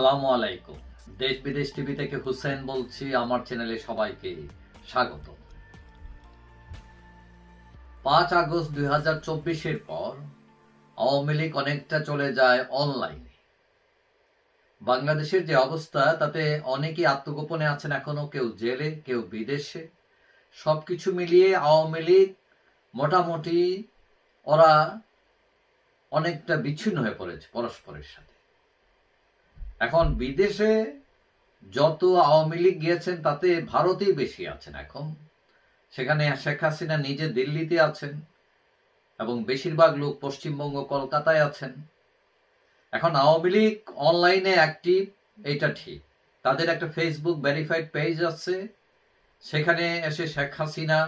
আসসালামু আলাইকুম। দেশ বিদেশ টিভি থেকে হুসেন বলছি। আমার চ্যানেলে সবাইকে স্বাগত। 5 আগস্ট 2024-এর পর আওয়ামী লীগ অনেকটা চলে যায় অনলাইনে। বাংলাদেশের যে অবস্থা তাতে অনেকেই আত্মগোপনে আছেন, এখনো কেউ জেলে, কেউ বিদেশে। সবকিছু মিলিয়ে আওয়ামী লীগ মোটামুটি ওরা অনেকটা বিচ্ছিন্ন হয়ে পড়েছে পরস্পরের সাথে। এখন বিদেশে যত আওয়ামী লীগ গিয়েছেন তাতে ভারতেই বেশি আছেন। এখন সেখানে শেখ হাসিনা নিজে দিল্লিতে আছেন এবং বেশিরভাগ লোক পশ্চিমবঙ্গ কলকাতায় আছেন। এখন আওয়ামী লীগ অনলাইনে অ্যাক্টিভ, এটা ঠিক। তাদের একটা ফেসবুক ভেরিফাইড পেজ আছে, সেখানে এসে শেখ হাসিনা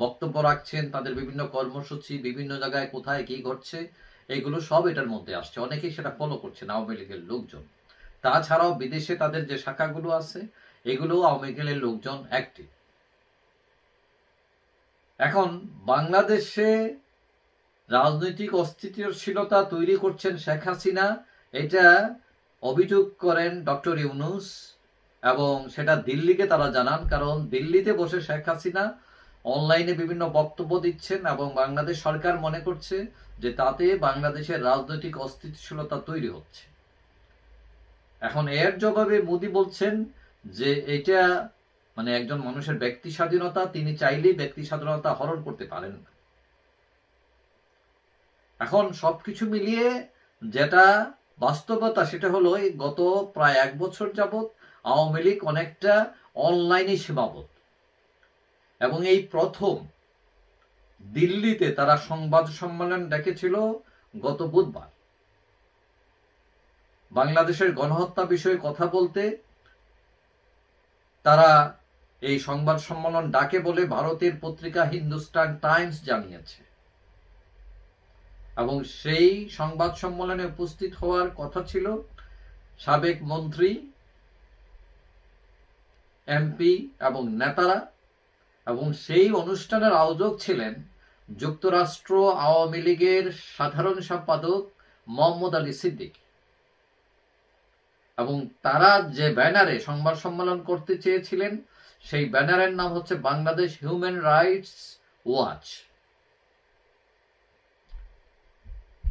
বক্তব্য রাখছেন, তাদের বিভিন্ন কর্মসূচি, বিভিন্ন জায়গায় কোথায় কি ঘটছে, এগুলো সব এটার মধ্যে আসছে। অনেকেই সেটা ফলো করছেন আওয়ামী লীগের লোকজন। তাছাড়াও বিদেশে তাদের যে শাখাগুলো আছে এগুলো আওয়ামী লীগের লোকজন অ্যাক্টিভ। এখন বাংলাদেশে রাজনৈতিক অস্থিতিশীলতা তৈরি করছেন শেখ হাসিনা, এটা অভিযোগ করেন ডক্টর ইউনূস, এবং সেটা দিল্লিকে তারা জানান। কারণ দিল্লিতে বসে শেখ হাসিনা অনলাইনে বিভিন্ন বক্তব্য দিচ্ছেন এবং বাংলাদেশ সরকার মনে করছে যে তাতে বাংলাদেশের রাজনৈতিক অস্থিতিশীলতা তৈরি হচ্ছে। এখন এর জবাবে মোদি বলছেন যে এটা একজন মানুষের ব্যক্তি স্বাধীনতা, তিনি চাইলেই ব্যক্তি স্বাধীনতা হরণ করতে পারেন না। এখন সবকিছু মিলিয়ে যেটা বাস্তবতা সেটা হলো গত প্রায় 1 বছর যাবৎ আওয়ামী লীগ অনেকটা অনলাইনে সীমাবদ্ধ, এবং এই প্রথম দিল্লিতে তারা সংবাদ সম্মেলন ডেকেছিল গত বুধবার বাংলাদেশের গণহত্যা বিষয়ে কথা বলতে। তারা এই সংবাদ সম্মেলন ডাকে বলে ভারতের পত্রিকা হিন্দুস্তান টাইমস জানিয়েছে, এবং সেই সংবাদ সম্মেলনে উপস্থিত হওয়ার কথা ছিল সাবেক মন্ত্রী, এমপি এবং নেতারা, এবং সেই অনুষ্ঠানের আয়োজক ছিলেন যুক্তরাষ্ট্র আওয়ামী লীগের সাধারণ সম্পাদক মোহাম্মদ আলী সিদ্দিক। এবং তারা যে ব্যানারে সংবাদ সম্মেলন করতে চেয়েছিলেন সেই ব্যানারের নাম হচ্ছে বাংলাদেশ হিউম্যান রাইটস ওয়াচ।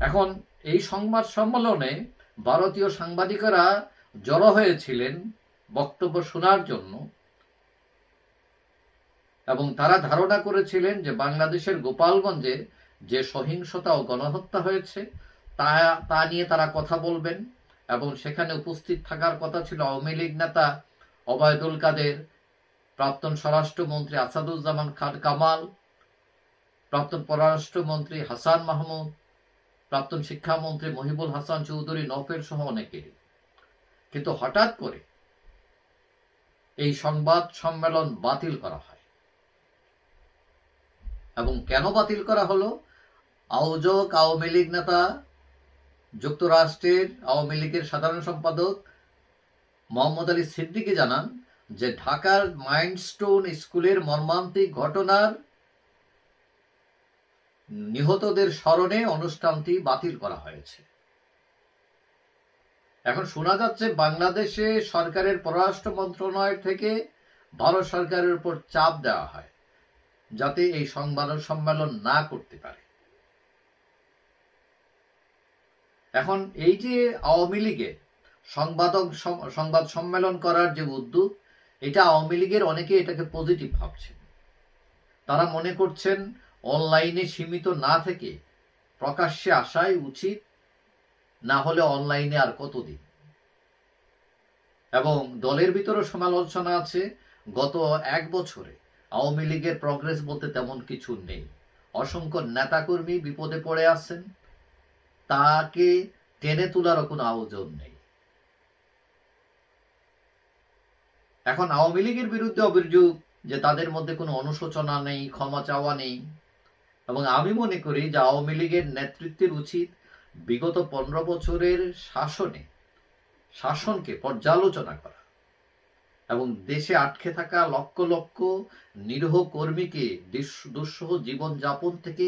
এখন এই সংবাদ সম্মেলনে ভারতীয় সাংবাদিকেরা জড়ো হয়েছিলেন বক্তব্য শোনার জন্য, এবং তারা ধারণা করেছিলেন যে বাংলাদেশের গোপালগঞ্জে যে সহিংসতা ও গণহত্যা হয়েছে তা নিয়ে তারা কথা বলবেন। এবং সেখানে উপস্থিত থাকার কথা ছিল আওয়ামী লীগ নেতা ওবায়দুল কাদের, প্রাক্তন স্বরাষ্ট্রমন্ত্রী আসাদুজ্জামান খান কামাল, প্রাক্তন পররাষ্ট্রমন্ত্রী হাসান মাহমুদ, প্রাক্তন শিক্ষামন্ত্রী মহিবুল হাসান চৌধুরী, নফেল সহ অনেকেরই। কিন্তু হঠাৎ করে এই সংবাদ সম্মেলন বাতিল করা হয়। এবং কেন বাতিল করা হলো? আয়োজক আওয়ামী লীগ নেতা, যুক্তরাষ্ট্রের আওয়ামী লীগের সাধারণ সম্পাদক মোহাম্মদ আলী সিদ্দিকী জানান যে ঢাকার মাইন্ডস্টোন স্কুলের মর্মান্তিক ঘটনার নিহতদের স্মরণে অনুষ্ঠানটি বাতিল করা হয়েছে। এখন শোনা যাচ্ছে বাংলাদেশে সরকারের পররাষ্ট্র মন্ত্রণালয় থেকে ভারত সরকারের উপর চাপ দেওয়া হয় যাতে এই সংবাদ সম্মেলন না করতে পারে। এখন এই যে আওয়ামী লীগের সংবাদ সম্মেলন করার যে উদ্যোগ, এটা আওয়ামী লীগের অনেকে এটাকে পজিটিভ ভাবছেন। তারা মনে করছেন অনলাইনে সীমিত না থেকে প্রকাশ্যে আসাই উচিত, না হলে অনলাইনে আর কতদিন। এবং দলের ভিতরে সমালোচনা আছে, গত 1 বছরে আওয়ামী লীগের প্রগ্রেস বলতে তেমন কিছু নেই। অসংখ্য নেতাকর্মী বিপদে পড়ে আছেন, তাকে টেনে তোলারও কোনো আয়োজন নেই। এখন আওয়ামী লীগের বিরুদ্ধে অভিযোগ যে তাদের মধ্যে কোনো অনুশোচনা নেই, ক্ষমা চাওয়া নেই। এবং আমি মনে করি যে আওয়ামী লীগের নেতৃত্বের উচিত বিগত 15 বছরের শাসনকে পর্যালোচনা করা, এবং দেশে আটকে থাকা লক্ষ লক্ষ নিরীহ কর্মীকে দুঃসহ জীবনযাপন থেকে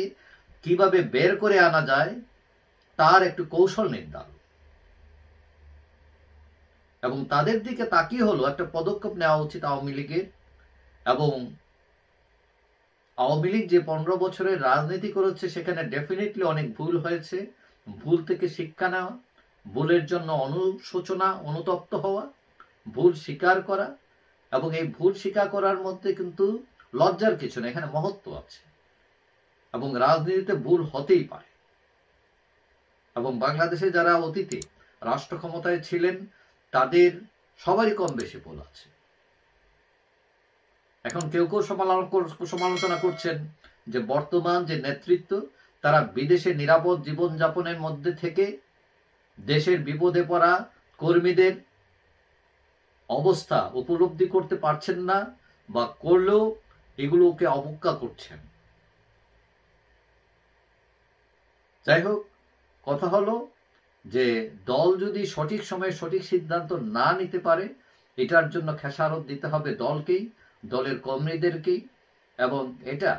কিভাবে বের করে আনা যায় তার একটু কৌশল নির্ধারণ। এবং তাদের দিকে তাকিয়ে হলো একটা পদক্ষেপ নেওয়া উচিত আওয়ামী লীগের। এবং আওয়ামী লীগ যে 15 বছরের রাজনীতি করেছে সেখানে ডেফিনেটলি অনেক ভুল হয়েছে। ভুল থেকে শিক্ষা নেওয়া, ভুলের জন্য অনুশোচনা, অনুতপ্ত হওয়া, ভুল স্বীকার করা, এবং এই ভুল স্বীকার করার মধ্যে কিন্তু লজ্জার কিছু না, এখানে মহত্ব আছে। এবং রাজনীতিতে ভুল হতেই পারে। এবং বাংলাদেশে যারা অতীতে রাষ্ট্র ক্ষমতায় ছিলেন তাদের সবারই কম বেশি ভুল আছে। এখন কেউ কেউ সমালোচনা করছেন যে বর্তমান যে নেতৃত্ব তারা বিদেশে নিরাপদ জীবনযাপনের মধ্যে থেকে দেশের বিপদে পড়া কর্মীদের অবস্থা উপলব্ধি করতে পারছেন না, বা করলেও এগুলোকে অবজ্ঞা করছেন। যাই হোক, কথা হলো যে দল যদি সঠিক সময়ে সঠিক সিদ্ধান্ত না নিতে পারে, এটার জন্য খেসারত দিতে হবে দলকেই, দলের কর্মীদেরকেই। এবং এটা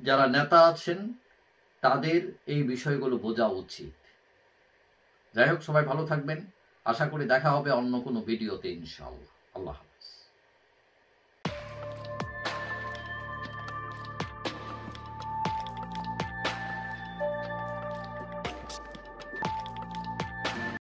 যারা নেতা আছেন তাদের এই বিষয়গুলো বোঝা উচিত। যাই হোক, সবাই ভালো থাকবেন। আশা করি দেখা হবে অন্য কোনো ভিডিওতে ইনশাআল্লাহ। আল্লাহ হাফেজ।